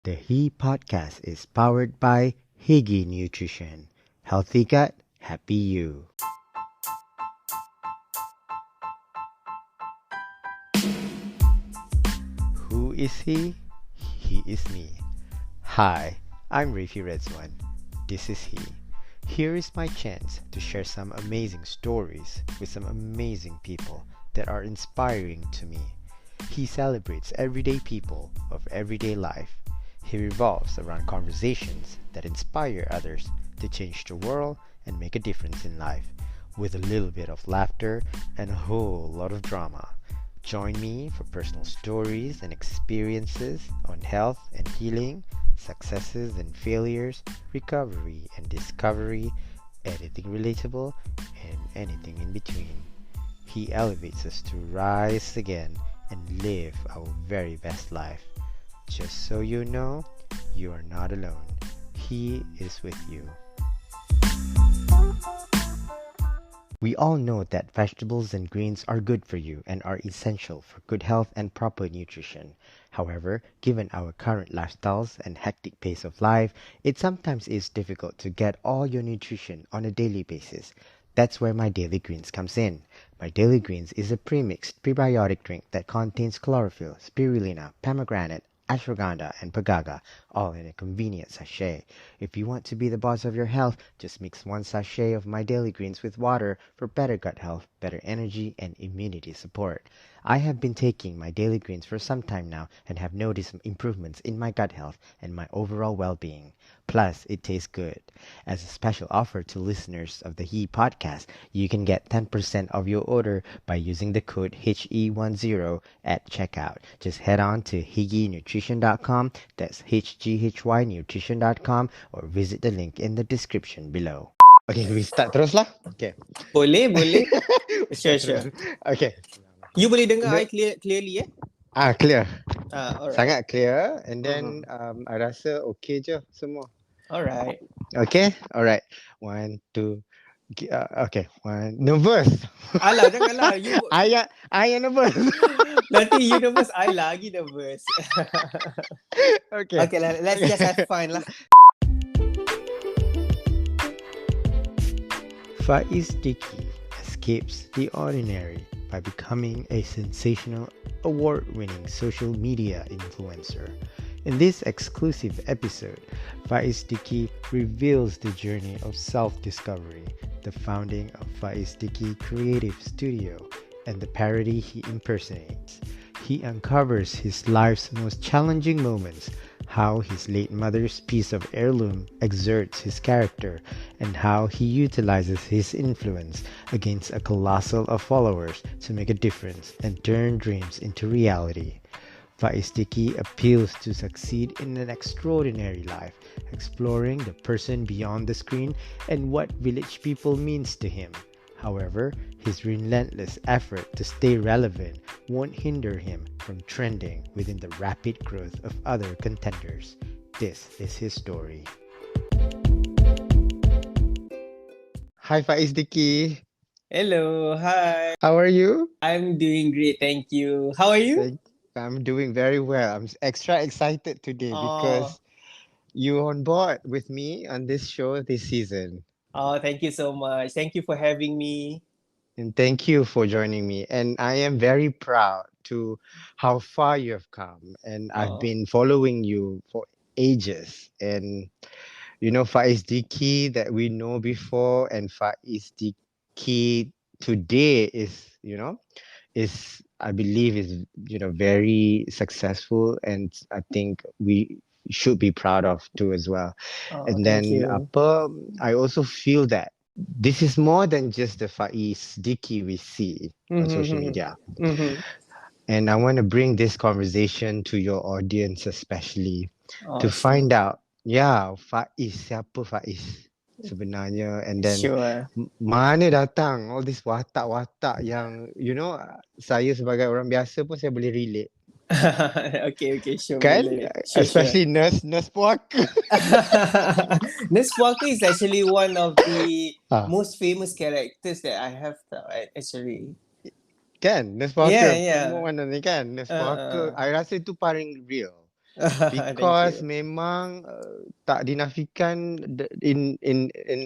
The He podcast is powered by Higgy Nutrition. Healthy gut, happy you. Who is he? He is me. Hi, I'm Rafi Redzwan. This is he. Here is my chance to share some amazing stories with some amazing people that are inspiring to me. He celebrates everyday people of everyday life. He revolves around conversations that inspire others to change the world and make a difference in life, with a little bit of laughter and a whole lot of drama. Join me for personal stories and experiences on health and healing, successes and failures, recovery and discovery, anything relatable, and anything in between. He elevates us to rise again and live our very best life. Just so you know, you are not alone. He is with you. We all know that vegetables and greens are good for you and are essential for good health and proper nutrition. However, given our current lifestyles and hectic pace of life, it sometimes is difficult to get all your nutrition on a daily basis. That's where my Daily Greens comes in. My Daily Greens is a premixed prebiotic drink that contains chlorophyll, spirulina, pomegranate, ashwagandha, and pagaga, all in a convenient sachet. If you want to be the boss of your health, just mix one sachet of My Daily Greens with water for better gut health, better energy, and immunity support. I have been taking My Daily Greens for some time now and have noticed improvements in my gut health and my overall well-being. Plus, it tastes good. As a special offer to listeners of the He podcast, you can get 10% of your order by using the code HE10 at checkout. Just head on to higgynutrition.com, that's hgynutrition.com, or visit the link in the description below. Okay, we start terus lah. Okay. Boleh. We Sure, start terus. sure. Okay. You boleh dengar The- I clearly Clear. Alright. Sangat clear. And then I rasa okay je semua. Alright. Okay? Alright. One, two. Okay. One. Nervous. Alah, janganlah. I nervous. Nanti you nervous, I lagi nervous. Okay. Okay, let's just have fun lah. Faizdickie escapes the ordinary by becoming a sensational, award-winning social media influencer. In this exclusive episode, Faizdickie reveals the journey of self-discovery, the founding of Faizdickie Creative Studio, and the parody he impersonates. He uncovers his life's most challenging moments, how his late mother's piece of heirloom exerts his character, and how he utilizes his influence against a colossal of followers to make a difference and turn dreams into reality. Faizdickie appeals to succeed in an extraordinary life, exploring the person beyond the screen and what village people means to him. However, his relentless effort to stay relevant won't hinder him from trending within the rapid growth of other contenders. This is his story. Hi Faizdickie. Hello, hi. How are you? I'm doing great, thank you. How are you? I'm doing very well. I'm extra excited today Oh, because you're on board with me on this show this season. thank you so much. Thank you for having me. And thank you for joining me. And I am very proud to how far you have come. And I've Oh, been following you for ages. And Faizdickie that we know before and Faizdickie today is I believe is very successful, and I think we should be proud of too as well. And thank then you. I also feel that this is more than just the Faizdickie we see on social media. Mm-hmm. And I want to bring this conversation to your audience especially to Sure. find out, siapa Faiz sebenarnya, and then Sure. mana datang all this watak-watak yang saya sebagai orang biasa pun saya boleh relate, Okay, sure, kan? boleh. Sure. Especially nurse puaka. Nurse Walker is actually one of the Ah, most famous characters that I have actually. kan? Nurse Yeah, puaka yeah. mana ni kan? Nurse puaka, Uh, I rasa itu paling real. Thank because you. memang tak dinafikan in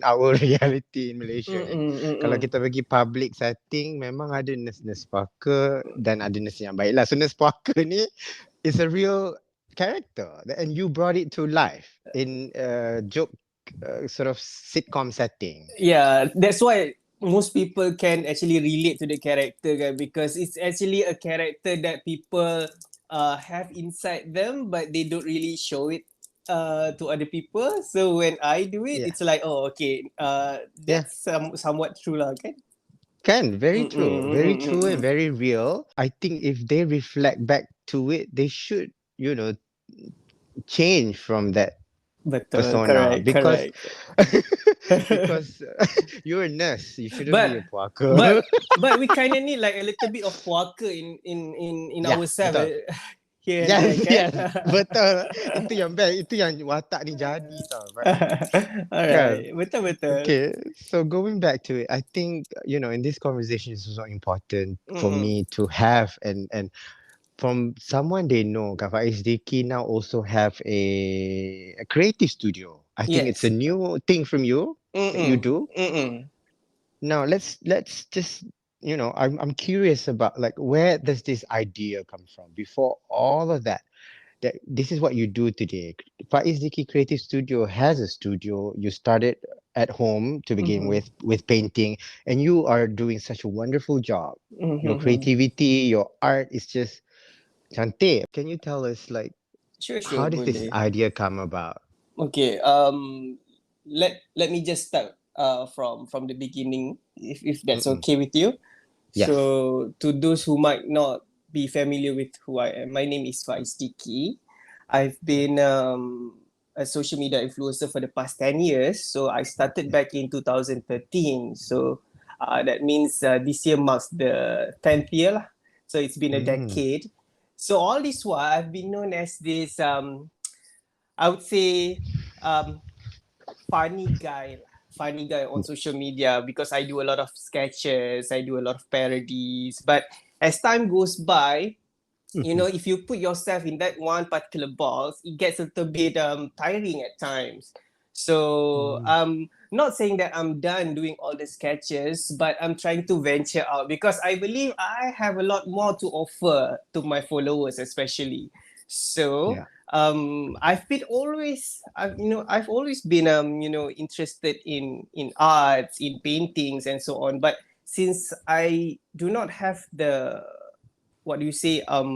our reality in Malaysia kan. Mm-mm, Kalau mm-mm. kita pergi public setting memang ada nurse-nurse puaka dan ada nurse yang baik lah. So nurse puaka ni is a real character and you brought it to life in joke sort of sitcom setting. Yeah, that's why most people can actually relate to the character kan, because it's actually a character that people have inside them but they don't really show it to other people. So when I do it, Yeah. it's like, oh, okay, Yeah. that's somewhat true lah, okay? Can, very Mm-mm, true. Very mm-mm, true and mm-mm. very real. I think if they reflect back to it, they should, you know, change from that Betul, persona correct, because correct. because you're a nurse, you shouldn't be a but puaka. but but we kind of need like a little bit of puaka in Yeah, ourselves betul. here and there, Yes, kan? yes, betul. Itu yang best, itu yang watak ni jadi tau, Faiz. Kan? Alright, betul betul. Okay, so going back to it, I think in this conversation is also important for Mm-mm. me to have and from someone they know, Faizdickie now also have a creative studio. I think it's a Yes. new thing from you that you Mm-mm. do. Mm-mm. Now let's just I'm curious about like where does this idea come from before all of that. That this is what you do today. Faizdickie Creative Studio has a studio. You started at home to begin Mm-hmm. with painting, and you are doing such a wonderful job. Your Mm-hmm. creativity, your art is just cantik. Can you tell us like Sure, sure, how does this boleh. idea come about? Okay. Let me just start from the beginning, if that's Mm-mm. okay with you. Yes. So to those who might not be familiar with who I am, my name is Faizdickie. I've been a social media influencer for the past 10 years. So I started Yeah. back in 2013. So that means this year marks the 10th year lah. So it's been a Mm. decade. So all this while, I've been known as this, I would say, um, funny guy on social media, because I do a lot of sketches, I do a lot of parodies. But as time goes by, Mhm. if you put yourself in that one particular box, it gets a little bit tiring at times. So Mm. not saying that I'm done doing all the sketches, but I'm trying to venture out, because I believe I have a lot more to offer to my followers, especially. So Yeah. I've always been interested in arts, in paintings, and so on. But since I do not have the, what do you say, the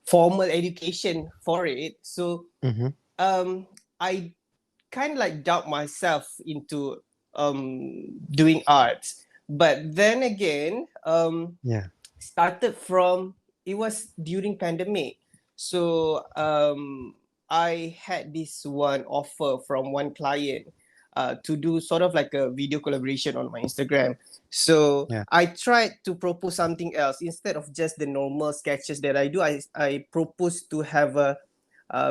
formal education for it, so Mm-hmm. I kind of like doubt myself into doing art. But then again, Yeah. started from, it was during pandemic. So I had this one offer from one client to do sort of like a video collaboration on my Instagram. So Yeah. I tried to propose something else instead of just the normal sketches that I do. I proposed to have a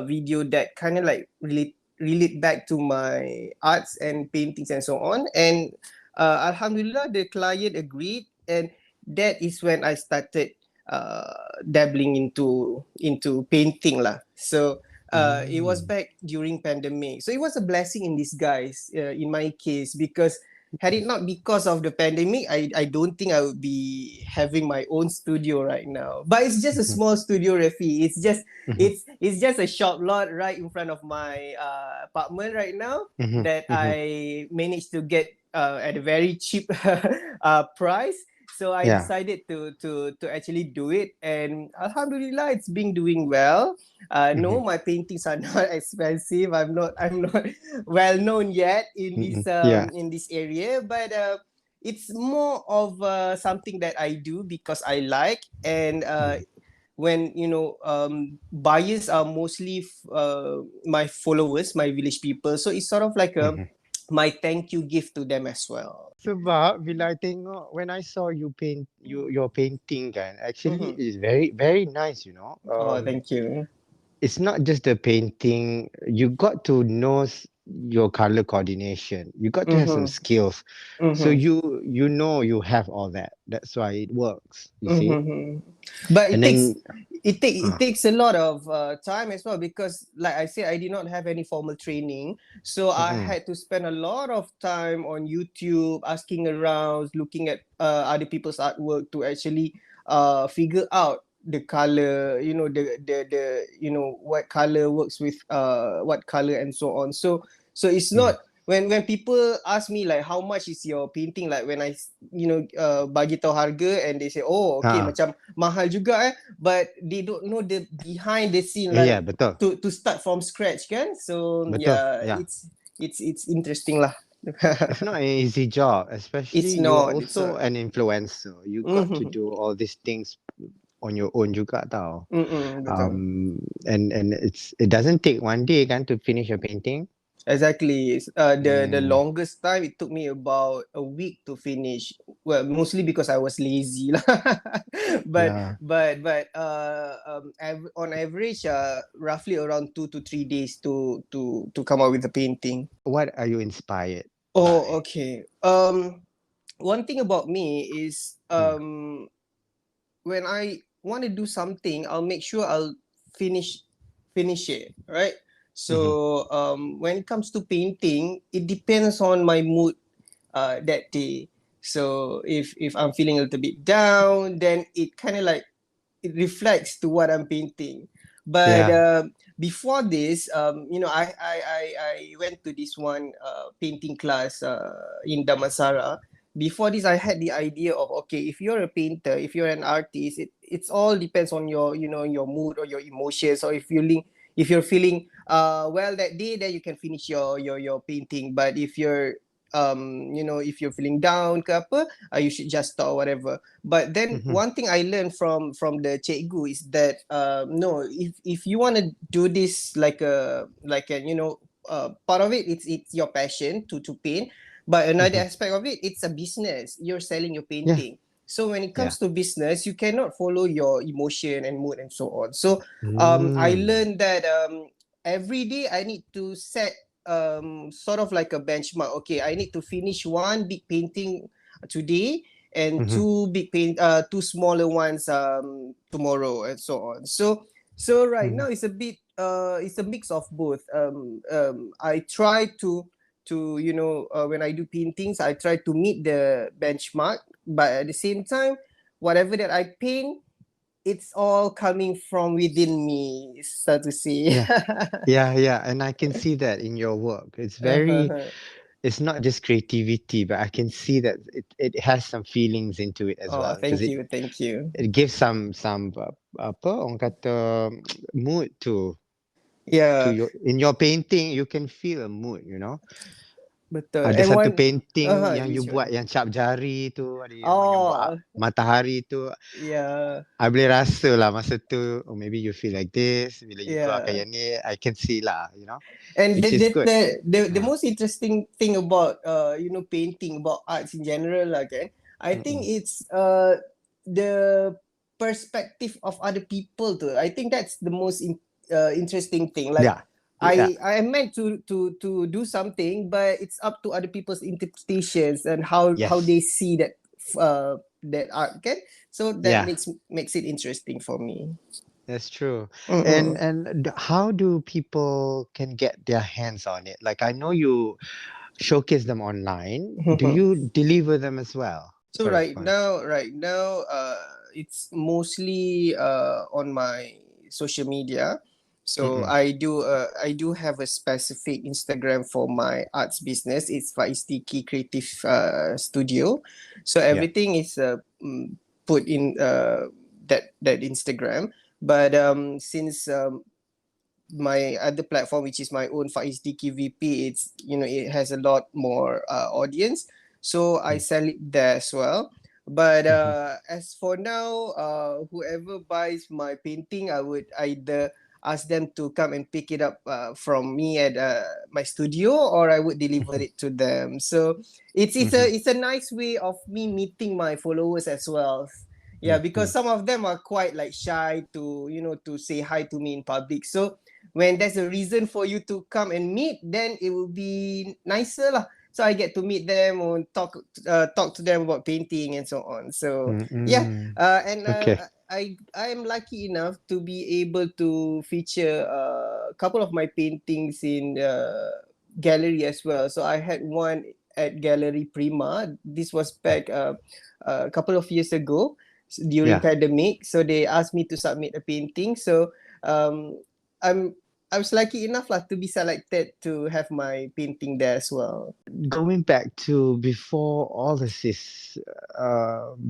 video that kind of like relate back to my arts and paintings and so on. And Alhamdulillah, the client agreed, and that is when I started dabbling into painting lah. So it was Mm. back during pandemic. So it was a blessing in disguise in my case, because had it not because of the pandemic, I don't think I would be having my own studio right now. But it's just a Mhm. small studio, Refi. It's just Mhm. it's just a shop lot right in front of my apartment right now, Mhm. that Mhm. I managed to get at a very cheap price. So I Yeah. decided to actually do it, and Alhamdulillah, it's been doing well. No, Mhm. my paintings are not expensive. I'm not well known yet Mhm. Yeah. in this area, but it's more of something that I do because I like. And Mhm. when buyers are mostly my followers, my village people, so it's sort of like a Mhm. my thank you gift to them as well. Sebab bila I tengok when I saw you paint your painting kan actually Mm-hmm. is very very nice. Oh, thank you. It's not just the painting. You got to know your color coordination. You got to have some Mm-hmm. skills. So Mm-hmm. you know you have all that. That's why it works. You see, Mm-hmm. But and then it uh, takes a lot of time as well, because like I said, I did not have any formal training, so I mm-mm, had to spend a lot of time on YouTube, asking around, looking at other people's artwork to actually figure out the color, the what color works with what color and so on. So it's mm, not, when people ask me like how much is your painting, like when I bagi tahu harga, and they say, oh okay, uh, macam mahal juga, but they don't know the behind the scene, yeah, like betul, to start from scratch kan. So betul, yeah, yeah. it's interesting lah. It's not an easy job, especially It's you are not, it's also not. an influencer. You got to Mm-hmm. do all these things on your own juga tau. Mm-mm, betul. And it doesn't take one day kan to finish a painting. Exactly. The Mm, longest time, it took me about a week to finish. Well, mostly because I was lazy lah. but yeah. on average, roughly around 2 to 3 days to come up with the painting. What are you inspired Oh, by? okay. One thing about me is, Mm, when I want to do something, I'll make sure I'll finish finish it, right? mm-hmm. So when it comes to painting, it depends on my mood that day. So if I'm feeling a little bit down, then it kind of like, it reflects to what I'm painting. But Yeah. before this, I went to this one painting class in Damansara. Before this, I had the idea of, okay, if you're a painter, if you're an artist, it's all depends on your, your mood or your emotions, or if you're feeling well that day, then you can finish your painting. But if you're if you're feeling down ke apa, you should just stop or whatever. But then Mm-hmm. one thing I learned from the cikgu is that, no, if you want to do this like a part of it, it's your passion to paint, but another Mm-hmm. aspect of it, it's a business. You're selling your Yeah. painting. So when it Yeah. comes to business, you cannot follow your emotion and mood and so on. So I Mm. learned that every day I need to set sort of like a benchmark. Okay, I need to finish one big painting today, and Mm-hmm. two smaller ones tomorrow, and so on. So right Mm-hmm. now it's a mix of both. I try to when I do paintings, I try to meet the benchmark, but at the same time, whatever that I paint, it's all coming from within me, so to say. Yeah. Yeah. Yeah. And I can see that in your work. It's not just creativity, but I can see that it has some feelings into it as Oh, well because thank you, thank you. it gives some apa orang kata mood to Yeah, your in your painting you can feel a mood, you know. betul. Ada And satu one, painting yang you which buat one? yang cap jari tu, ada yang buat Oh, matahari tu. yeah, I boleh rasa lah masa tu, oh, maybe you feel like this, bila you keluarkan yeah. yang ni, I can see lah, you know, And which is good. the Uh, most interesting thing about painting, about arts in general, okay, I think mm-mm. it's the perspective of other people too. I think that's the most interesting thing. Like, Yeah, yeah, I am meant to do something, but it's up to other people's interpretations and how yes, they see that art. Okay, so that yeah, makes it interesting for me. that's true. And Mm-mm. how do people can get their hands on it? Like I know you showcase them online. Do you deliver them as well? So Correspondence. right now, it's mostly on my social media. So Mm-mm. I do have a specific Instagram for my arts business. It's Faizdickie Creative Studio. So Yeah. everything is put in that Instagram. But since my other platform, which is my own Faizdickie VP, it has a lot more audience, so I Mm. sell it there as well. But Mm-hmm. as for now, whoever buys my painting, I would either ask them to come and pick it up from me at my studio, or I would deliver Mm-hmm. it to them. So it's a Mm-hmm. it's a nice way of me meeting my followers as well. Yeah, Mm-hmm. because some of them are quite like shy to say hi to me in public. So when there's a reason for you to come and meet, then it will be nicer lah. So I get to meet them or talk to them about painting and so on. So yeah, Mm-mm. and Okay. I am lucky enough to be able to feature a couple of my paintings in gallery as well. So I had one at Gallery Prima. This was back a couple of years ago during Yeah. pandemic. So they asked me to submit a painting. So um, I'm I was lucky enough lah to be selected to have my painting there as well. Going back to before all this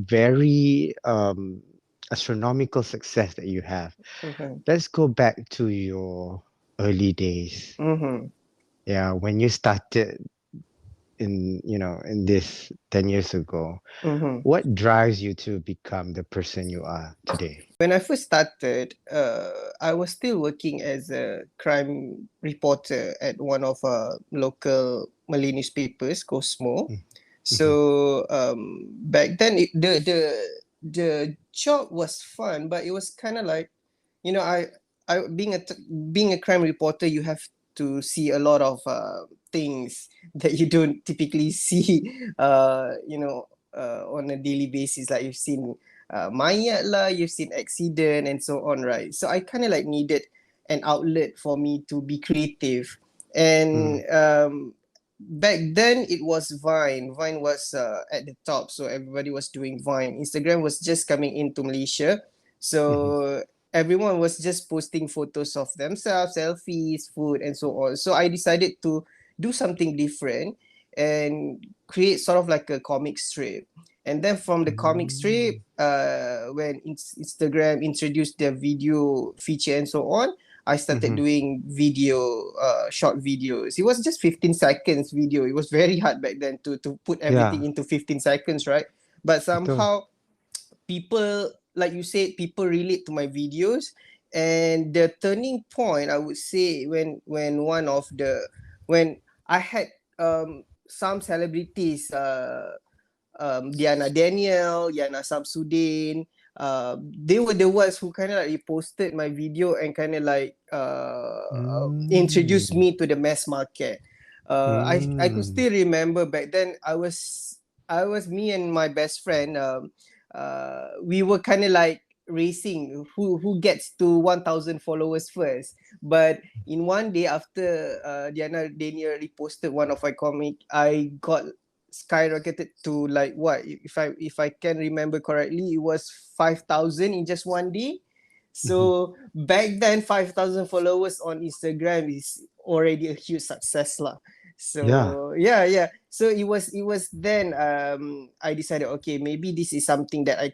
very astronomical success that you have, Mm-hmm. let's go back to your early days. Mm-hmm. Yeah, when you started in, in this 10 years ago, Mm-hmm. what drives you to become the person you are today? When I first started, I was still working as a crime reporter at one of local Malay newspapers, Cosmo. Mm-hmm. So back then, the job was fun, but it was kind of like, you know, I being a crime reporter, you have to see a lot of things that you don't typically see, on a daily basis. Like you've seen mayat lah, you've seen accident and so on, right? So I kind of like needed an outlet for me to be creative, and back then it was Vine. Vine was at the top, so everybody was doing Vine. Instagram was just coming into Malaysia, Mm-hmm. so everyone was just posting photos of themselves, selfies, food, and so on. So I decided to do something different and create sort of like a comic strip. And then from the comic strip, Mm. when Instagram introduced their video feature and so on, I started Mm-hmm. doing video, short videos. It was just 15 seconds video. It was very hard back then to put everything Yeah, into 15 seconds, right? But betul. somehow people, like you said, people relate to my videos. And the turning point, I would say, when one of the when I had some celebrities, Diana Daniel, Yana Samsudin, they were the ones who kind of like reposted my video and kind of like introduced Mm. me to the mass market. I could Mm. still remember back then. I was me and my best friend. We were kind of like racing who gets to 1,000 followers first. But in one day after Diana Daniel reposted one of my comic, I got skyrocketed to like what, if I can remember correctly, it was 5,000 in just one day. Mhm. So back then, 5,000 followers on Instagram is already a huge success lah. Yeah, So yeah. So it was then I decided, okay, maybe this is something that I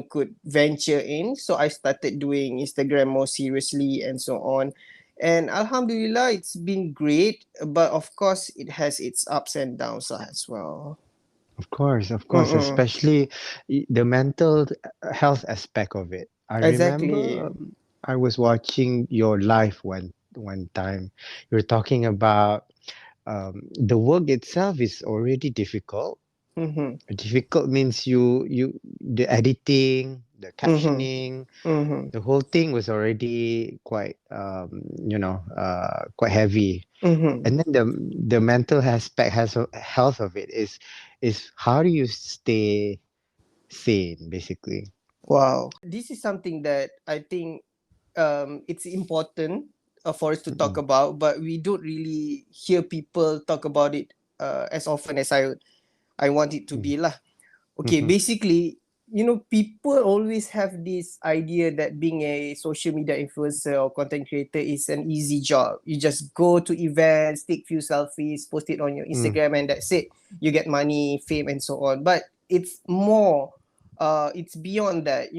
could venture in. So I started doing Instagram more seriously and so on. And Alhamdulillah, it's been great. But of course, it has its ups and downs as well. of course, Mm-mm. especially the mental health aspect of it. I remember Exactly. I was watching your live one time. You're talking about the work itself is already difficult. Mm-hmm. Difficult means the editing, the Mm-hmm. captioning, Mm-hmm. the whole thing was already quite quite heavy. Mm-hmm. And then the mental aspect has health of it is how do you stay sane basically. Wow. This is something that I think it's important for us to talk Mm-mm, about, but we don't really hear people talk about it as often as I want it to mm, be lah. Okay, mhm. basically, people always have this idea that being a social media influencer or content creator is an easy job. You just go to events, take few selfies, post it on your Mm, Instagram, and that's it. You get money, fame, and so on. But it's more, it's beyond that.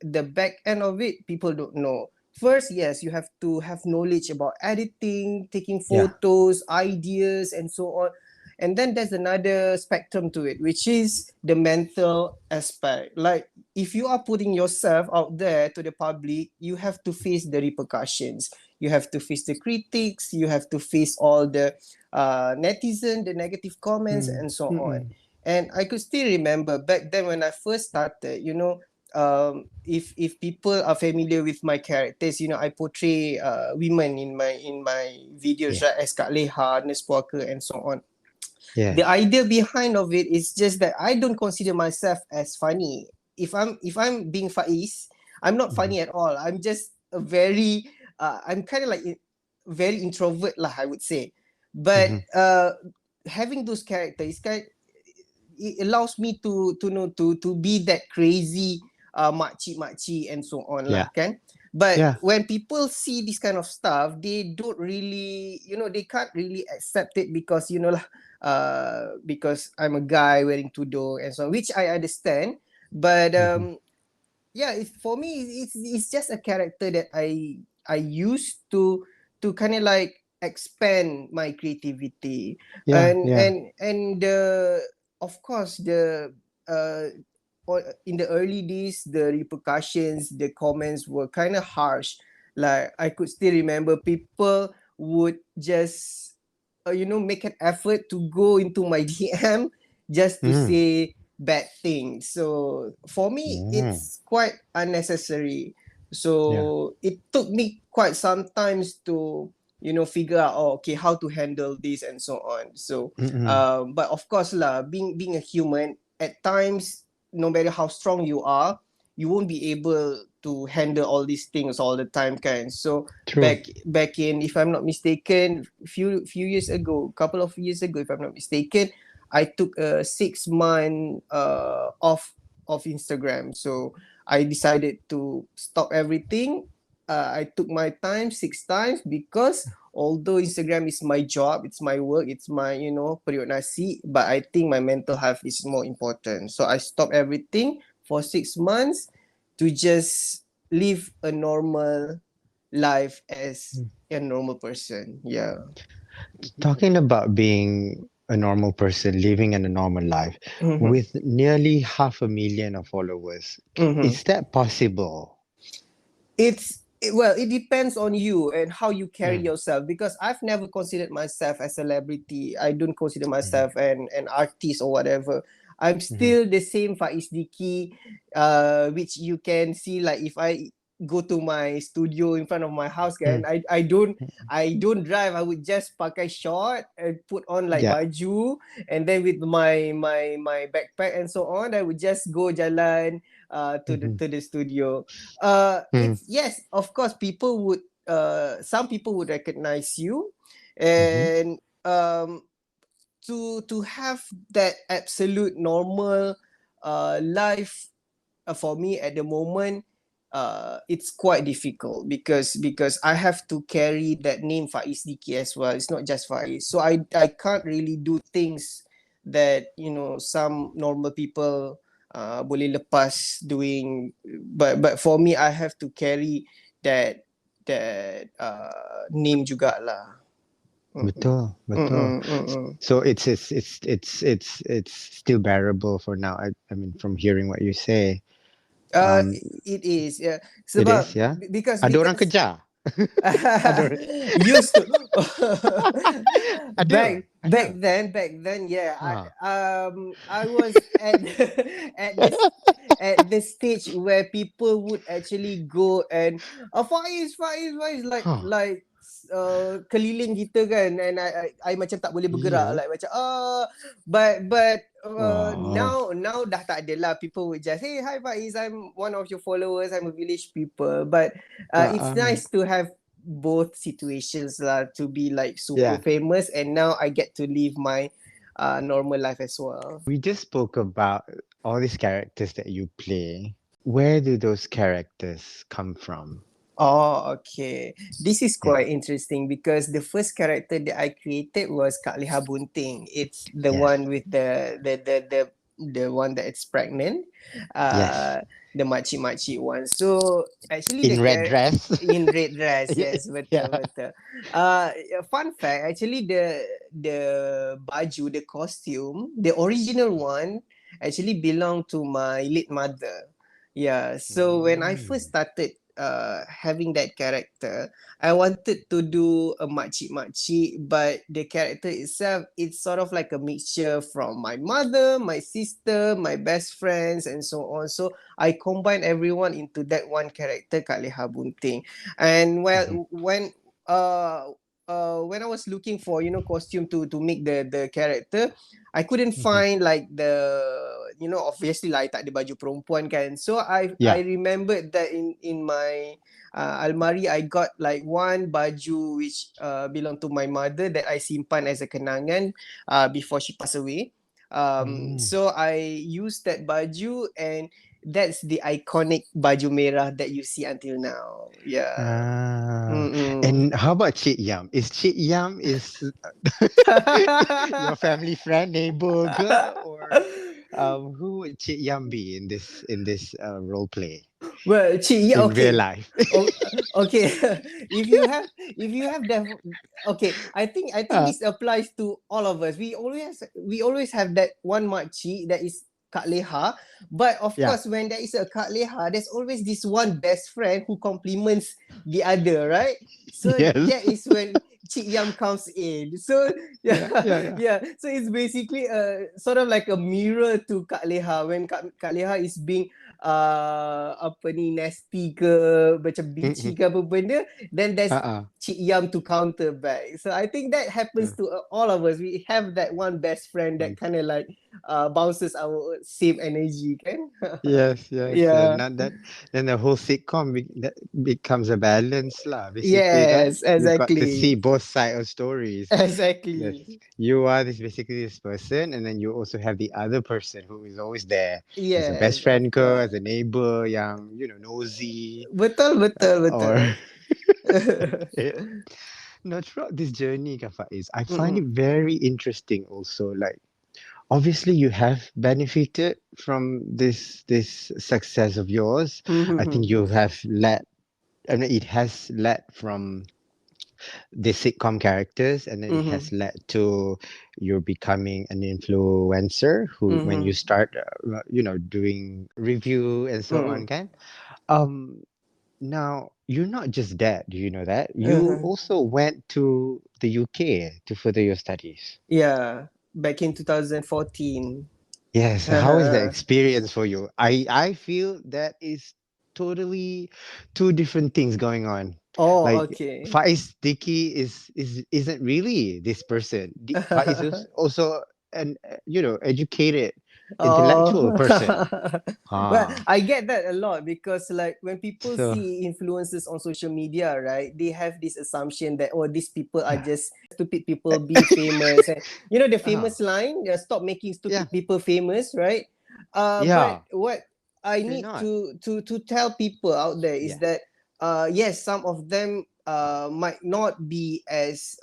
The back end of it, people don't know. First, yes, you have to have knowledge about editing, taking yeah. photos, ideas, and so on. And then there's another spectrum to it, which is the mental aspect. Like, if you are putting yourself out there to the public, you have to face the repercussions. You have to face the critics. You have to face all the netizen, the negative comments, Mm, and so on. mm-mm, And I could still remember back then when I first started, if people are familiar with my characters, I portray women in my videos, Yeah. right, as Kak Leha, Nurse Puaka, and so on. The Yes. idea behind of it is just that I don't consider myself as funny. If I'm being Faiz, I'm not Mm-hmm. funny at all. I'm just a very I'm kind of like very introvert lah, I would say. But Mm-hmm. having those characters it allows me to know to be that crazy makcik and so on lah, Yeah. kan. But Yeah. when people see this kind of stuff, they don't really, they can't really accept it because lah, because I'm a guy wearing tudung and so on, which I understand. But Mm-hmm. yeah, for me it's just a character that I used to kind of like expand my creativity. Yeah. Yeah. And of course the uh in the early days, the repercussions, the comments were kind of harsh. Like I could still remember people would just make an effort to go into my DM just to Mm. say bad things. So for me, Mm. it's quite unnecessary. Yeah. So it took me quite some times to figure out, oh, okay, how to handle this and so on. So Mm-mm. but of course lah, being a human, at times, no matter how strong you are, you won't be able to handle all these things all the time, kind. So True. back in, if I'm not mistaken, few years ago, couple of years ago, if I'm not mistaken, I took a 6 month off of Instagram. So I decided to stop everything. I took my time 6 times because although Instagram is my job, it's my work, it's my period nasi, but I think my mental health is more important. So I stopped everything for 6 months to just live a normal life as Mm. a normal person. Yeah. Talking about being a normal person, living in a normal life, Mm-hmm. with nearly 500,000 of followers, Mm-hmm. is that possible? Well, it depends on you and how you carry Mm. yourself, because I've never considered myself a celebrity. I don't consider Mm-hmm. myself an artist or whatever. I'm Mm-hmm. still the same Faizdickie, which you can see, like, if I go to my studio in front of my house, Mm. kan, I don't drive. I would just pakai short and put on like Yeah. baju, and then with my backpack and so on, I would just go jalan to the Mm-hmm. to the studio. Mm. It's, yes, of course, people would some people would recognize you, Mm-hmm. and to have that absolute normal life, for me at the moment, it's quite difficult because I have to carry that name Faizdickie as well. It's not just Faiz, so I can't really do things that some normal people boleh lepas doing, but for me, I have to carry that name jugalah. Mm-mm. Betul, betul. Mm-mm, mm-mm. So it's still bearable for now. I mean, from hearing what you say, Uh, um, it is, yeah. it is, Sebab yeah. because Ada orang because kejar. Ada orang, used to ada, back ada. then, yeah. I Ah. I was at at this at the stage where people would actually go and Faiz, Huh. keliling kita kan, and I macam tak boleh bergerak, Iya. like macam but Oh. now dah tak ada lah. People would just, hey, hi Faiz, I'm one of your followers, I'm a village people. But it's Uh, nice to have both situations lah, to be like super yeah. famous, and now I get to live my normal life as well. We just spoke about all these characters that you play. Where do those characters come from? Oh, okay. This is Yeah. quite interesting because the first character that I created was Kak Leha Bunting. It's the Yes. one with the one that's pregnant. Yes. The makcik one. So actually In red dress. in red dress, yes, Yeah. betul. Fun fact, actually the baju, the costume, the original one actually belonged to my late mother. Yeah. So when I Mm. first started having that character, I wanted to do a makcik, but the character itself, it's sort of like a mixture from my mother, my sister, my best friends, and so on. So I combine everyone into that one character, Kak Leha Bunting. And Mhm. when I was looking for costume to make the character, I couldn't Mhm. find like obviously like tak ada baju perempuan kan. So I Yeah. remembered that in my almari I got like one baju which belong to my mother that I simpan as a kenangan before she passed away. Mm. So I used that baju, and that's the iconic baju merah that you see until now. Yeah. Ah, Mm-mm. and how about Cik Yam? Is Cik Yam is your family friend, neighbor, girl, or who would Cik Yam be in this role play Well, yeah, in real okay. life? Oh, okay. If you have that, okay. I think Ah, this applies to all of us. We always have that one makcik that is Kak Leha, but of yeah. course when there is a Kak Leha, there's always this one best friend who compliments the other, right? So Yes. that is when Cik Yam comes in. So yeah, Yeah. Yeah. Yeah. yeah. So it's basically a sort of like a mirror to Kak Leha when Kak Leha is being apa ni, nasty ke, macam bitchy Mm-mm. ke apa benda, then there's Uh-uh. Cik Yam to counter back. So I think that happens to all of us. We have that one best friend that Mm. kind of like bounces our same energy kan. Yes, yes. Yeah. Not that, then the whole sitcom that becomes a balance lah. Basically, kan, Yes, you got to exactly. see both sides of stories. Yes, Exactly. you are this person, and then you also have the other person who is always there as a best Yes, of friend, ke, as course. a neighbor, yang nosy, Betul, betul, or betul. no. Throughout this journey, Kak Faiz, I find Mm-mm. it very interesting. Also, like obviously you have benefited from this success of yours. I think you have led, I mean, it has led from the sitcom characters, and then it has Mhm. led to you becoming an influencer who, when you Mhm. start doing review and so on, Mhm. can now you're not just that, do you know that you Uh-huh. also went to the UK to further your studies? Yeah, back in 2014. Yes, how is that Uh-huh. experience for you? I feel that is totally two different things going on. Oh, Like okay. Faizdickie is isn't really this person. Faiz is also an educated intellectual Oh, person. well, Ah, I get that a lot because, like, when people so see influencers on social media, right, they have this assumption that, oh, these people are yeah, just stupid people being famous. And, the ah, famous line, stop making yeah, stupid people famous, right? But yeah. what I They're need not. to tell people out there is Yeah, that, yes, some of them might not be as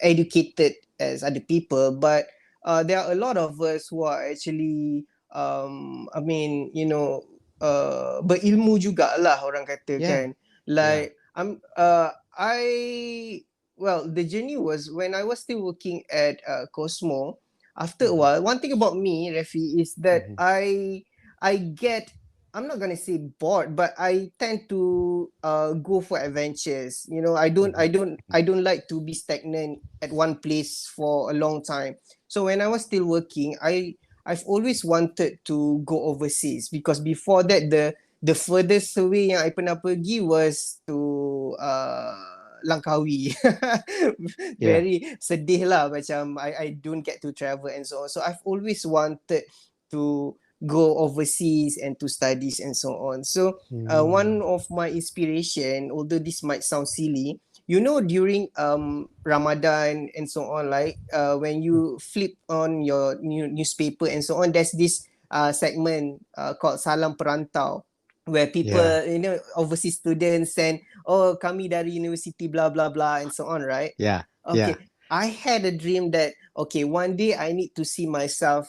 educated as other people, but there are a lot of us who are actually I mean, berilmu jugalah orang kata yeah, kan. yeah. Like I well, the journey was when I was still working at Cosmo. After a Mm-hmm, while, one thing about me, Refi, is that mm-hmm, I get, I'm not gonna say bored, but I tend to go for adventures. mm-hmm, I don't like to be stagnant at one place for a long time. So when I was still working, I've always wanted to go overseas because before that the furthest away yang I pernah pergi was to Langkawi. yeah. Very sedih lah, macam I don't get to travel and so on. So I've always wanted to go overseas and to studies and so on. So one Mm, of my inspiration, although this might sound silly, during Ramadan and so on, like when you flip on your newspaper and so on, there's this segment called Salam Perantau, where people, yeah, overseas students send, oh, kami dari university blah blah blah and so on, right? yeah, yeah. Okay, I had a dream that, okay, one day I need to see myself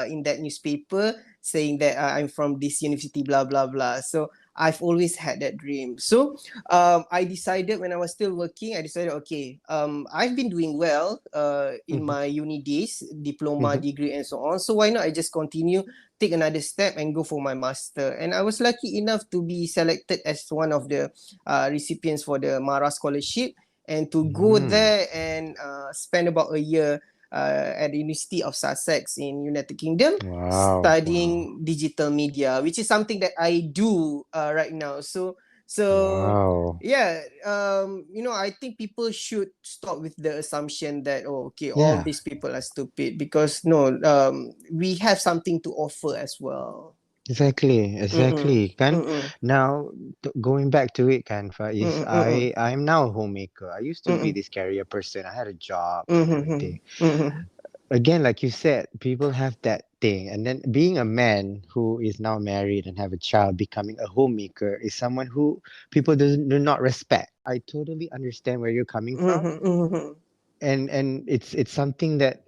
in that newspaper saying that I'm from this university blah blah blah. So I've always had that dream. So I decided when I was still working, I decided, okay, I've been doing well in Mm-hmm. my uni days, diploma, Mm-hmm. degree, and so on. So why not I just continue, take another step and go for my master? And I was lucky enough to be selected as one of the recipients for the Mara scholarship, and to go Mm. there and spend about a year at the University of Sussex in United Kingdom, Wow. Wow. studying digital media, which is something that I do right now. So Wow. yeah, I think people should stop with the assumption that, oh, okay, all Yeah. these people are stupid, because no, we have something to offer as well. Exactly, Mm-mm, exactly. Kan mm-mm, now going back to it, kan Faiz, mm-mm, mm-mm, I'm now a homemaker. I used to be mm-mm, this career person. I had a job and mm-mm, everything. mm-mm, Again, like you said, people have that thing, and then being a man who is now married and have a child, becoming a homemaker is someone who people do not respect. I totally understand where you're coming from, mm-mm, mm-mm, and it's something that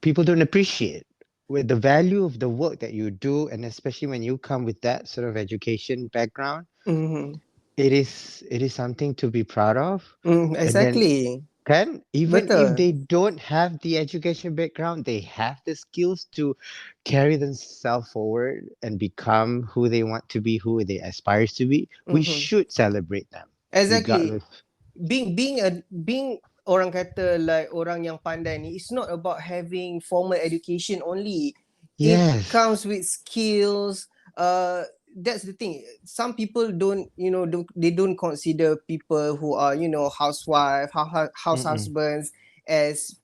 people don't appreciate with the value of the work that you do, and especially when you come with that sort of education background, mm-mm, it is something to be proud of. And then exactly. can even if Betul. they don't have the education background, they have the skills to carry themselves forward and become who they want to be, who they aspire to be. We Mm-hmm. should celebrate them Exactly. regardless. Being orang kata like orang yang pandai ni, it's not about having formal education only. It Yes. comes with skills. That's the thing. Some people they don't consider people who are, housewife, house Mm-mm. husbands as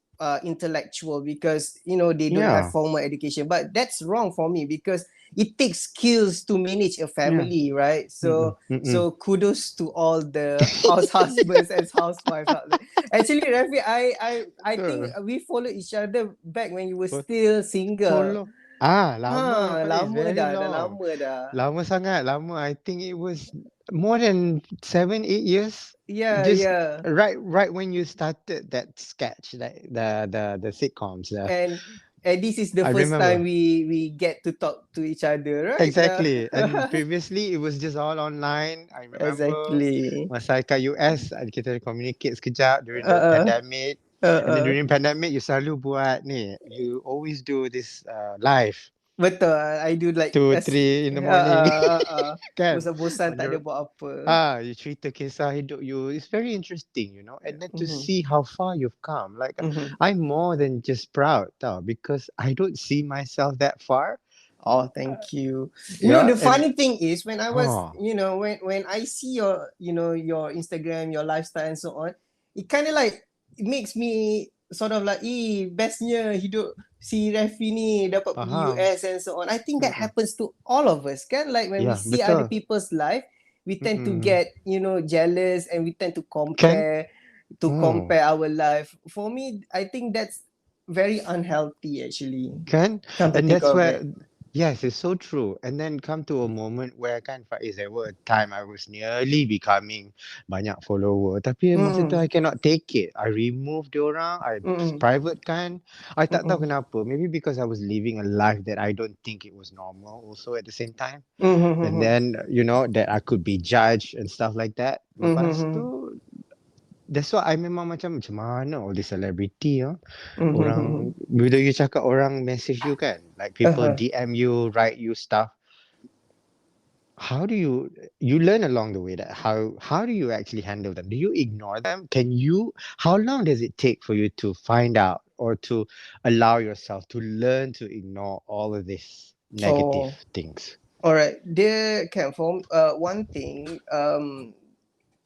intellectual, because they don't have Yeah. formal education. But that's wrong for me, because it takes skills to manage a Yeah. family, right? Mm-mm. So Mm-mm. so kudos to all the house husbands and housewives out there. Actually, Rafi, I think Betul. we followed each other back when you were still For single. long. Lama, Ha, Faiz, lama very dah long. lama dah. Lama sangat, lama. I think it was more than 7, 8 years. Yeah, Just yeah. right when you started that sketch, like the sitcoms. And this is the I first time remember. we get to talk to each other, right? Exactly. And previously it was just all online. I remember Exactly. masa kat US kita communicate sekejap during the Uh-uh. pandemic. And then Uh-uh. during pandemic you selalu buat ni. You always do this live Betul. I do like 2, 3 in the morning. Kan? bosan-bosan On tak ada your buat apa. you cerita kisah hidup you. It's very interesting, and then to Mhm. see how far you've come. Like Mhm. I'm more than just proud, tau, because I don't see myself that far. Oh, thank you. Yeah, The and funny thing is, when I was, oh, when I see your Instagram, your lifestyle and so on, it kind of like, it makes me sort of like, bestnya hidup si Refi ni dapat pergi faham. US and so on. I think that Mm-mm. happens to all of us, kan? Like when we Yeah, see other betul. people's life, we tend to Mm-mm. get, jealous, and we tend to Kan? Oh, compare our life. For me, I think that's very unhealthy, actually. kan? Come to And think that's of where, it. yes, it's so true. And then come to a moment where kan Faiz, there were a time I was nearly becoming banyak follower. Tapi masa tu Mm, I cannot take it. I removed diorang, I mm, private kan. I tak tahu mm, kenapa. Maybe because I was living a life that I don't think it was normal also at the same time. And mm, then, that I could be judged and stuff like that. Lepas mm, tu, that's why I memang macam mana all the celebrity mm, orang bila you cakap orang message you kan, like people uh-huh. DM you, write you stuff. How do you learn along the way that how do you actually handle them? Do you ignore them? How long does it take for you to find out or to allow yourself to learn to ignore all of these negative Oh, things? all right. There can form one thing.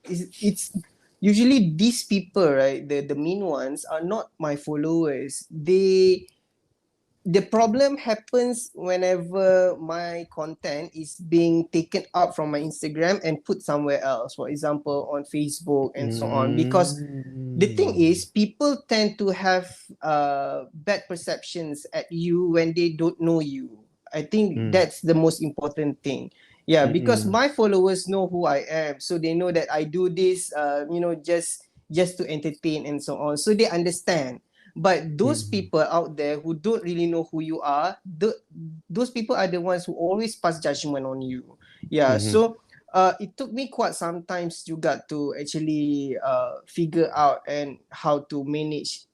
Is it's usually these people, right? The mean ones are not my followers. The problem happens whenever my content is being taken out from my Instagram and put somewhere else, for example on Facebook and so on, because the thing Mm. is, people tend to have bad perceptions at you when they don't know you. I think Mm. that's the most important thing. Yeah, because Mm-mm. my followers know who I am, so they know that I do this, just to entertain and so on. So they understand. But those Mm-mm. people out there who don't really know who you are, those people are the ones who always pass judgment on you. Yeah, Mm-hmm. so it took me quite some times juga to actually figure out and how to manage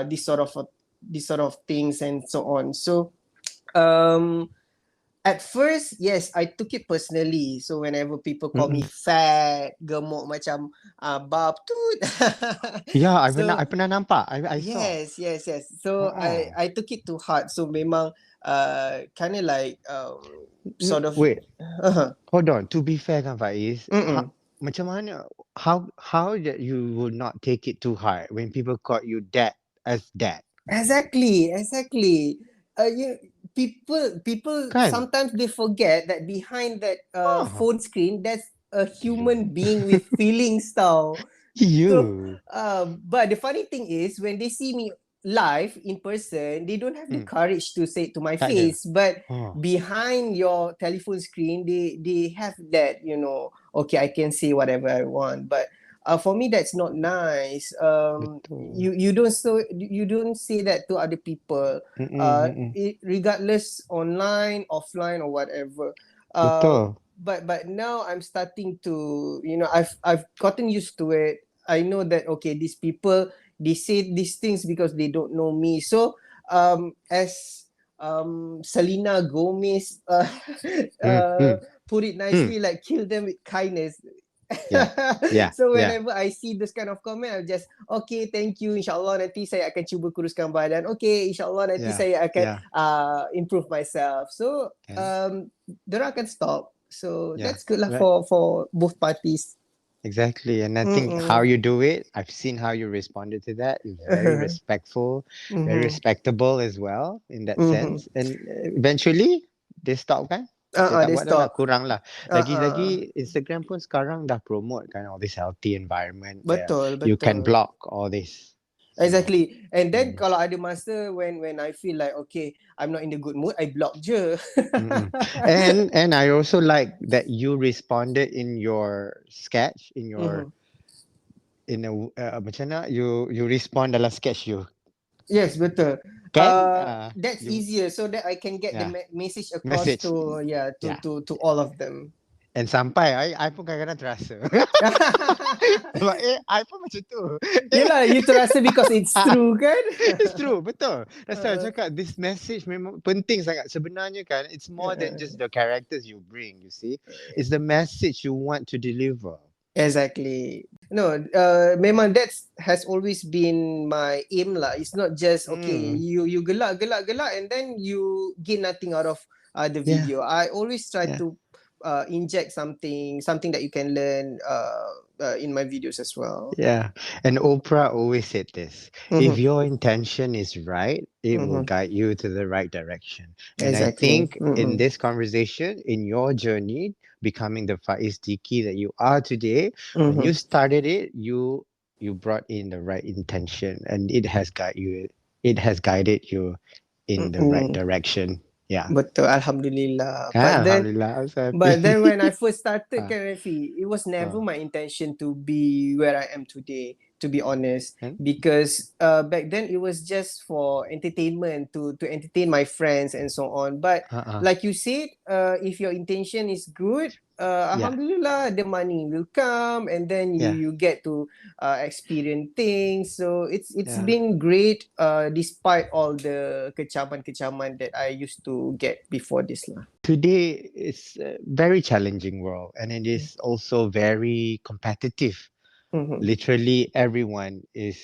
this sort of things and so on. So um at first, yes, I took it personally. So whenever people call me Mm-mm. fat, gemuk macam bab tut. Yeah, So I pernah nampak. I saw. yes. So Oh. I took it to heart. So memang kind of like sort of Wait, uh-huh. hold on. To be fair kan Faiz, Mm-mm. macam mana, how that you would not take it too hard when people call you dad as dad? Exactly. You people Kan? sometimes they forget that behind that Oh, phone screen, there's a human you. being with feelings, tau. So, You. but the funny thing is, when they see me live in person, they don't have the Hmm, courage to say it to my tak ada. face. But Oh, behind your telephone screen, they have that, okay, I can say whatever I want. But for me, that's not nice. betul. You don't say that to other people. Mm-mm, mm-mm. Regardless online, offline, or whatever. Betul. But now I'm starting to, I've gotten used to it. I know that okay, these people, they say these things because they don't know me. So as Selena Gomez Hmm, uh, hmm, put it hmm. nicely, like kill them with kindness. Yeah, yeah, So yeah, whenever I see this kind of comment, I'll just okay, thank you. InsyaAllah nanti saya akan cuba kuruskan badan. Okay, InsyaAllah nanti yeah, saya akan yeah. improve myself. So Kan? diorang akan stop. So Yeah, that's good lah right. for both parties. Exactly. And I think how Mm-mm. you do it, I've seen how you responded to that. It's very respectful, very Mm-hmm. respectable as well in that Mm-hmm. sense. And eventually, they stop kan? Dia tak They buat dah lah, stop. kurang lah. Uh-uh. Lagi-lagi Instagram pun sekarang dah promote kan all this healthy environment. Yeah. Betul, You can betul. block all this. So, Exactly. And then mm, kalau ada masa when I feel like okay, I'm not in the good mood, I block je. mm-mm. And I also like that you responded in your sketch, in your Mm-hmm. in a macam mana you respond dalam sketch you Yes, betul. can That's you easier so that I can get the yeah message across message to yeah to yeah to to all of them. and sampai I pun kadang-kadang terasa sebab I pun macam tu Yelah, you terasa because it's true kan? it's true betul that's why I Uh, cakap this message memang penting sangat sebenarnya kan it's more than uh, just the characters you bring you see it's the message you want to deliver. exactly. No, memang that has always been my aim lah. It's not just okay, Mm, you gelak, and then you gain nothing out of the yeah. video. I always try Yeah. to inject something that you can learn in my videos as well. Yeah, and Oprah always said this. If Mm-hmm, your intention is right, it will mm-hmm, guide you to the right direction. And I exactly. think in Mm-hmm, this conversation, in your journey, becoming the Faizdickie that you are today, when mm-hmm, you started it, you brought in the right intention and it has guided you in the right mm-hmm. direction. Yeah. Betul, Alhamdulillah. Ah, Alhamdulillah, I was But happy. then when I first started Ah, Refi, it was never ah, my intention to be where I am today, to be honest. kan? Because back then it was just for entertainment, to entertain my friends and so on. But Ah, ah. like you said, if your intention is good, Yeah, Alhamdulillah, the money will come, and then you yeah, you get to experience things. So it's yeah. been great, despite all the kecaman that I used to get before this lah. Today is a very challenging world and it is also very competitive. Mm-hmm. Literally everyone is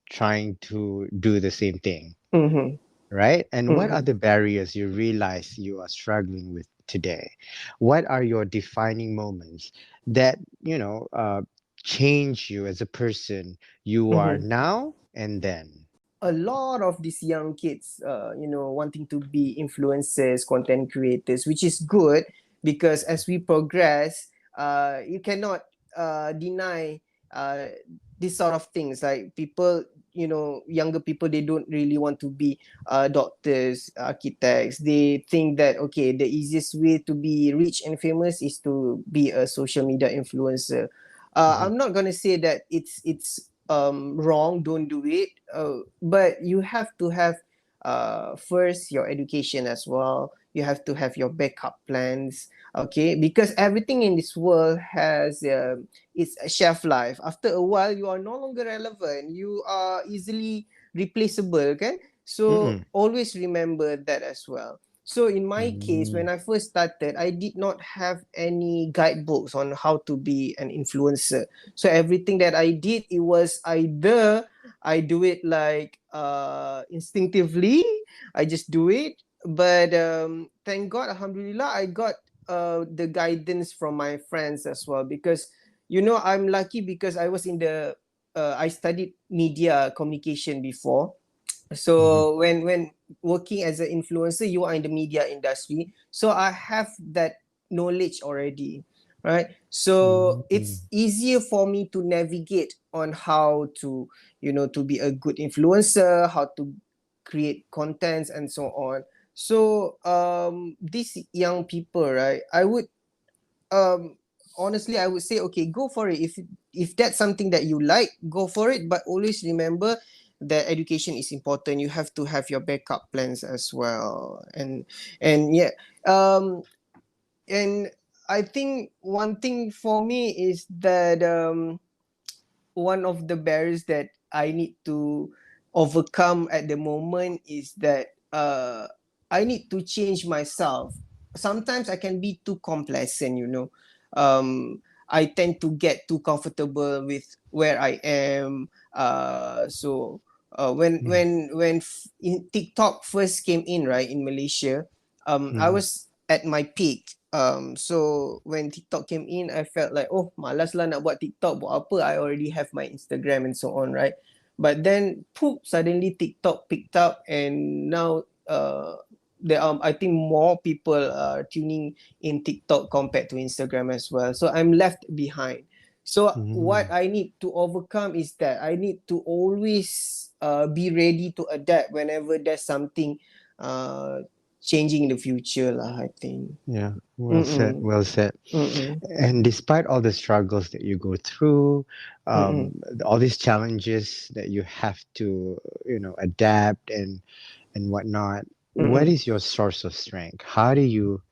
trying to do the same thing, Mm-hmm. right? And what are Mm-hmm. the barriers you realize you are struggling with today? What are your defining moments that, change you as a person you are Mm-hmm. now and then? A lot of these young kids, wanting to be influencers, content creators, which is good because as we progress, you cannot deny uh, this sort of things. Like people, younger people, they don't really want to be doctors, architects. They think that okay, the easiest way to be rich and famous is to be a social media influencer. Mhm. I'm not gonna say that it's wrong, don't do it, but you have to have first your education as well. You have to have your backup plans. Okay, because everything in this world has its shelf life. After a while, you are no longer relevant. You are easily replaceable. Okay, so Mm-mm. always remember that as well. So in my case, when Mm. I first started, I did not have any guidebooks on how to be an influencer. So everything that I did, it was either I do it like instinctively, I just do it. But thank God, Alhamdulillah, I got the guidance from my friends as well, because I'm lucky because I was in the I studied media communication before. Mhm. So when working as an influencer, you are in the media industry, so I have that knowledge already, right? So Mm. it's easier for me to navigate on how to to be a good influencer, how to create contents and so on. So these young people, right, I would um honestly, I would say, okay, go for it. If that's something that you like, go for it, but always remember that education is important. You have to have your backup plans as well. And yeah, um and I think one thing for me is that one of the barriers that I need to overcome at the moment is that I need to change myself. Sometimes I can be too complacent. I tend to get too comfortable with where I am. So Mm. when TikTok first came in, right, in Malaysia, I Mhm. was at my peak. So when TikTok came in, I felt like, oh, malas lah nak buat TikTok, buat apa? I already have my Instagram and so on, right? But then, poop, suddenly TikTok picked up, and now there are, I think, more people are tuning in TikTok compared to Instagram as well. So I'm left behind. So what Mm. I need to overcome is that I need to always be ready to adapt whenever there's something uh, changing in the future lah, I think. Yeah, well said, Mm-mm. well said. Mm-mm. And despite all the struggles that you go through, Mm-mm. all these challenges that you have to, adapt and whatnot, what Mm-mm. is your source of strength? How do you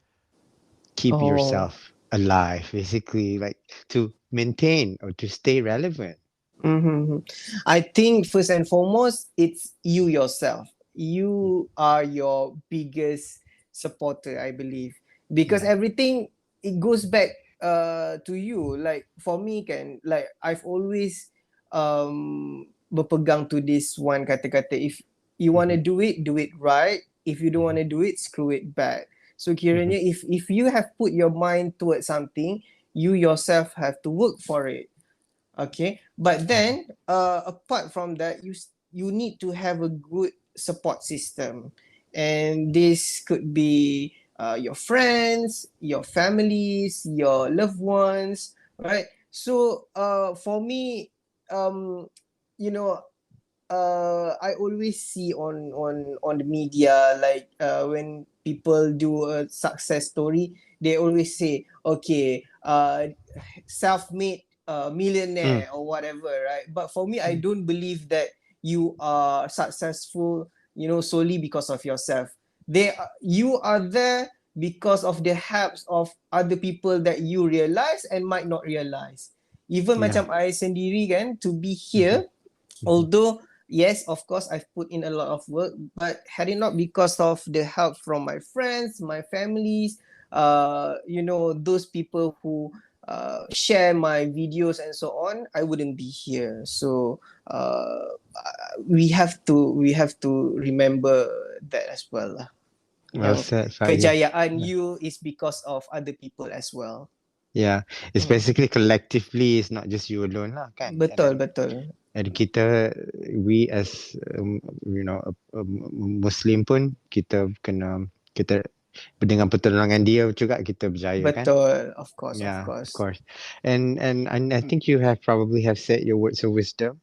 keep Oh. yourself alive, basically, like to maintain or to stay relevant? Mm-hmm. I think first and foremost, it's you yourself. You are your biggest supporter, I believe, because Yeah. everything, it goes back to you. Like for me, can, like I've always berpegang to this one kata-kata. If you want to Mhm. do it right. If you don't want Mhm. to do it, screw it back. So Mhm. kiranya, if you have put your mind towards something, you yourself have to work for it. Okay, but Mhm. then apart from that, you need to have a good support system, and this could be your friends, your families, your loved ones, right? So for me, um you know I always see on the media, like when people do a success story, they always say, okay, self-made Mm. millionaire or whatever, right? But for me, I don't believe that you are successful, solely because of yourself. You are there because of the helps of other people that you realize and might not realize. Even Yeah. macam I sendiri kan, to be Mhm. here, Mhm. although yes, of course, I've put in a lot of work, but had it not because of the help from my friends, my families, those people who share my videos and so on, I wouldn't be here. So we have to remember that as well lah. Well Yang said, Faiz. kejayaan Yeah. you is because of other people as well. Yeah, it's Mm. basically collectively, it's not just you alone lah, kan? And Betul, then betul. and kita, we as a Muslim pun kita dengan pertolongan dia juga kita berjaya kan? Betul, of course, of Yeah, of course. course. And I think you have probably have said your words of wisdom,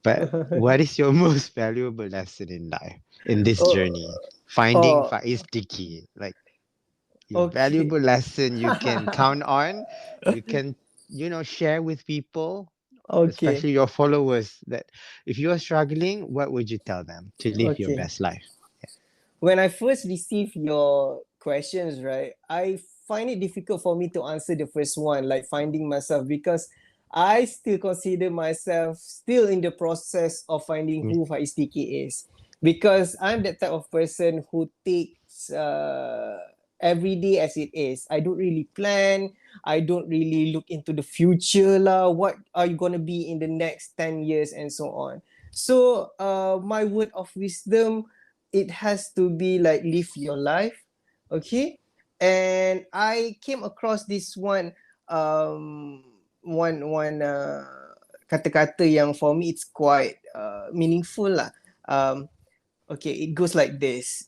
but what is your most valuable lesson in life in this Oh, journey? Finding oh, Faizdickie, like your okay. valuable lesson you can count on, you can share with people, Okay, especially your followers, that if you are struggling, what would you tell them to live your okay. best life? When I first received your questions, right, I find it difficult for me to answer the first one, like finding myself, because I still consider myself still in the process of finding who Faizdickie is, because I'm that type of person who takes every day as it is. I don't really plan. I don't really look into the future lah. What are you gonna be in the next 10 years and so on. So my word of wisdom, it has to be like live your life, okay? And I came across this kata-kata yang for me it's quite meaningful lah. Okay, it goes like this: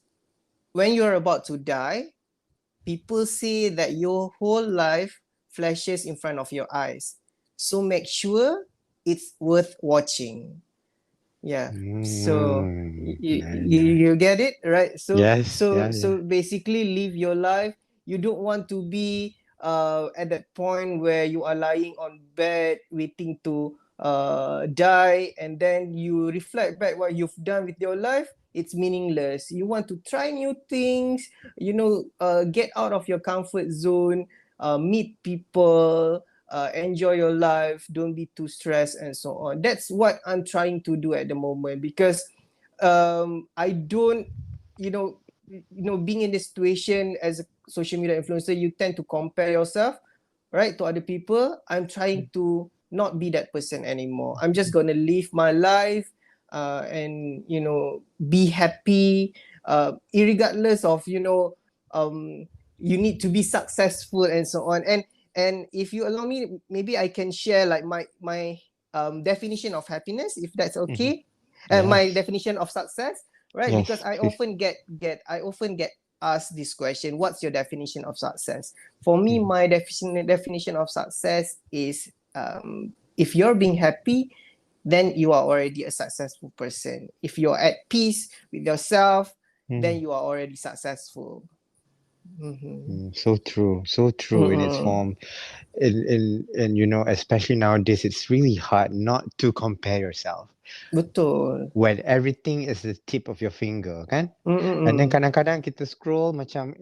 when you're about to die, people say that your whole life flashes in front of your eyes, so make sure it's worth watching. Yeah. So you get it, right? So Yes, yeah, yeah. basically live your life. You don't want to be at that point where you are lying on bed waiting to die, and then you reflect back what you've done with your life. It's meaningless. You want to try new things, get out of your comfort zone, meet people, enjoy your life, don't be too stressed and so on. That's what I'm trying to do at the moment, because I don't, being in this situation as a social media influencer, you tend to compare yourself, right, to other people. I'm trying to not be that person anymore. I'm just gonna live my life, and be happy, irregardless of you need to be successful and so on. And if you allow me, maybe I can share like my definition of happiness, if that's okay. My Yes, definition of success, right? Because yes, I please. often get asked this question: what's your definition of success? For me, my definition of success is, if you're being happy, then you are already a successful person. If you're at peace with yourself, then you are already successful. So true, so true in its Mm-mm. form. And especially nowadays, it's really hard not to compare yourself Betul. when everything is the tip of your finger, kan? And then Mm-mm. kadang-kadang kita scroll macam,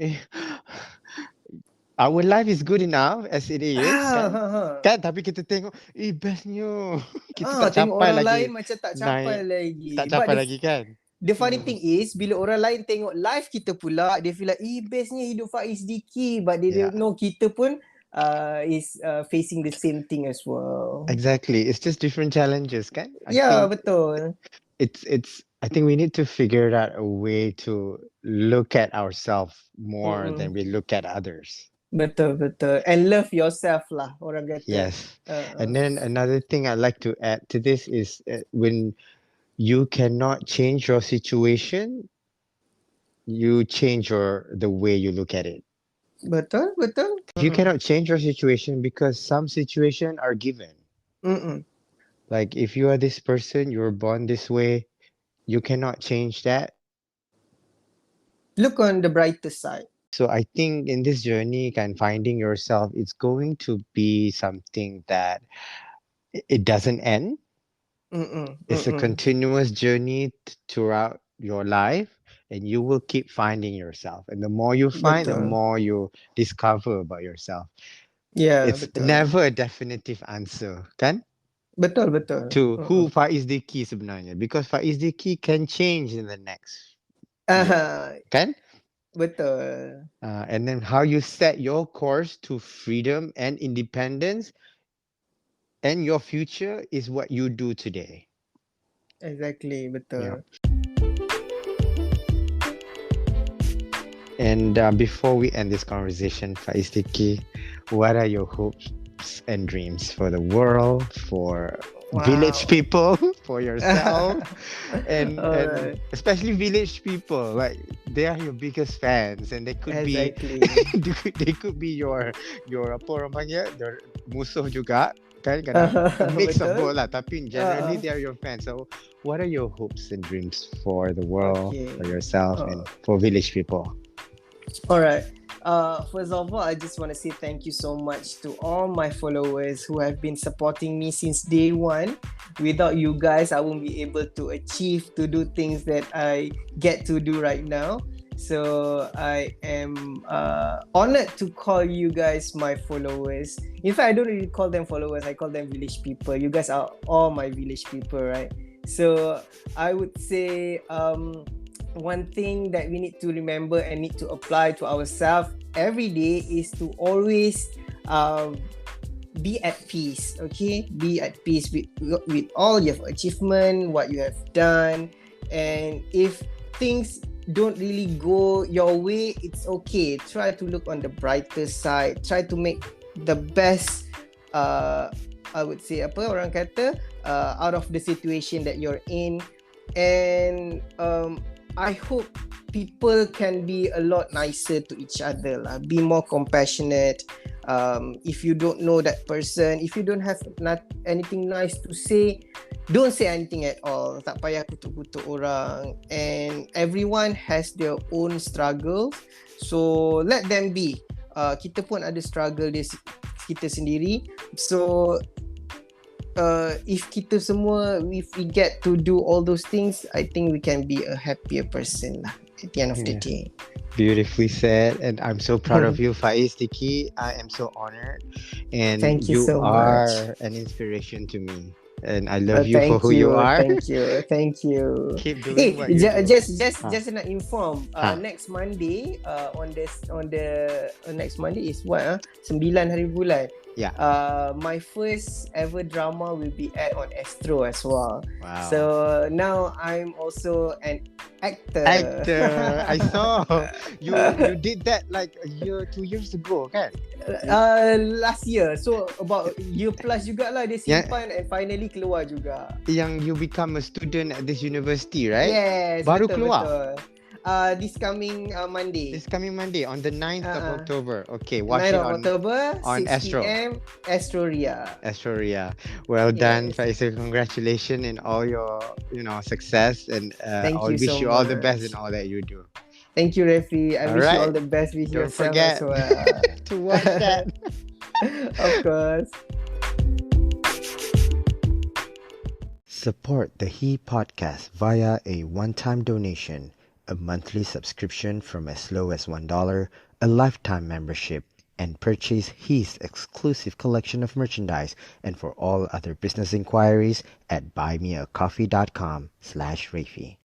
our life is good enough as it is, Ah, kan? ha, ha. Kan? Tapi kita tengok, bestnya. Kita tak Tengok capai orang lagi lain macam tak capai naik. lagi. Tak But capai lagi, kan? the funny thing is, bila orang lain tengok live kita pula, dia feel like, bestnya hidup Faizdickie. But they Yeah, don't know kita pun is facing the same thing as well. exactly. It's just different challenges, kan? I Ya, think betul. I think we need to figure out a way to look at ourselves more Mm-mm. than we look at others. Betul, betul. And love yourself lah, orang kata. Yes. And then another thing I'd like to add to this is when you cannot change your situation, you change the way you look at it. Betul, betul. You cannot change your situation because some situations are given. Mm-mm. Like if you are this person, you're born this way, you cannot change that. Look on the brighter side. So I think in this journey, kind finding yourself, it's going to be something that it doesn't end. Mm-mm. It's a Mm-mm. continuous journey throughout your life, and you will keep finding yourself. And the more you find, the Betul. more you discover about yourself. Ya, It's betul. never a definitive answer, kan? Betul, betul. To who Mm-mm. Faizdickie sebenarnya, because Faizdickie can change in the next year, Ah, kan? betul. And then how you set your course to freedom and independence and your future is what you do today. Exactly, Yeah. betul. And before we end this conversation, Faizdickie, what are your hopes and dreams for the world, for village Wow. people, for yourself, and Alright. especially village people? Like they are your biggest fans, and they could be Exactly. they could be your apa orang panggil, your musuh juga. Kan kadang a mix of Betul. both lah, tapi generally they are your fans. So what are your hopes and dreams for the world, Okay. for yourself, and for village people? Alright. First of all, I just want to say thank you so much to all my followers who have been supporting me since day one. Without you guys, I won't be able to achieve to do things that I get to do right now. So I am honored to call you guys my followers. In fact, I don't really call them followers. I call them village people. You guys are all my village people, right? So I would say one thing that we need to remember and need to apply to ourselves every day is to always be at peace. Okay, be at peace with all your achievement, what you have done, and if things don't really go your way, it's okay. Try to look on the brighter side. Try to make the best. I would say apa orang kata out of the situation that you're in, and I hope people can be a lot nicer to each other lah. Be more compassionate. If you don't know that person, if you don't have anything nice to say, don't say anything at all. Tak payah kutuk-kutuk orang. And everyone has their own struggles, so let them be. Kita pun ada struggle dia kita sendiri. So if kita semua, if we get to do all those things, I think we can be a happier person lah at the end of the day. Beautifully said, and I'm so proud of you, Faizdickie. I am so honored, and Thank you so are much. an inspiration to me, and I love you for who you are. Thank you. Keep doing what you do. Just nak inform. Next Monday, on the next Monday is what? 9 hari bulan. Yeah. My first ever drama will be aired on Astro as well. Wow. So now I'm also an actor. I saw you did that like 2 years ago, kan? Last year. So about year plus jugalah dia simpan, and finally keluar juga. Yang you become a student at this university, right? Yes. Baru betul, keluar. Betul. This coming Monday. This coming Monday on the 9th of October. Okay, watch it on October, on 6 Astro. PM, Astroria. Astroria. Well done, Faisal. Congratulations in all your success, and I wish you all the best in all that you do. Thank you, Refi. I wish you all the best with Don't yourself forget as well. to watch that. Of course. Support the He Podcast via a one-time donation, a monthly subscription from as low as $1, a lifetime membership, and purchase He's exclusive collection of merchandise. And for all other business inquiries at buymeacoffee.com/Rafi.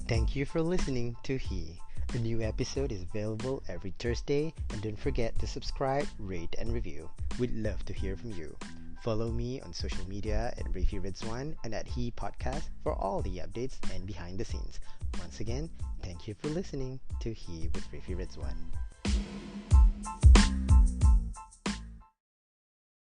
Thank you for listening to He. A new episode is available every Thursday, and don't forget to subscribe, rate, and review. We'd love to hear from you. Follow me on social media at Rafi Rizwan and at He Podcast for all the updates and behind the scenes. Once again, thank you for listening to He with Rafi Rizwan.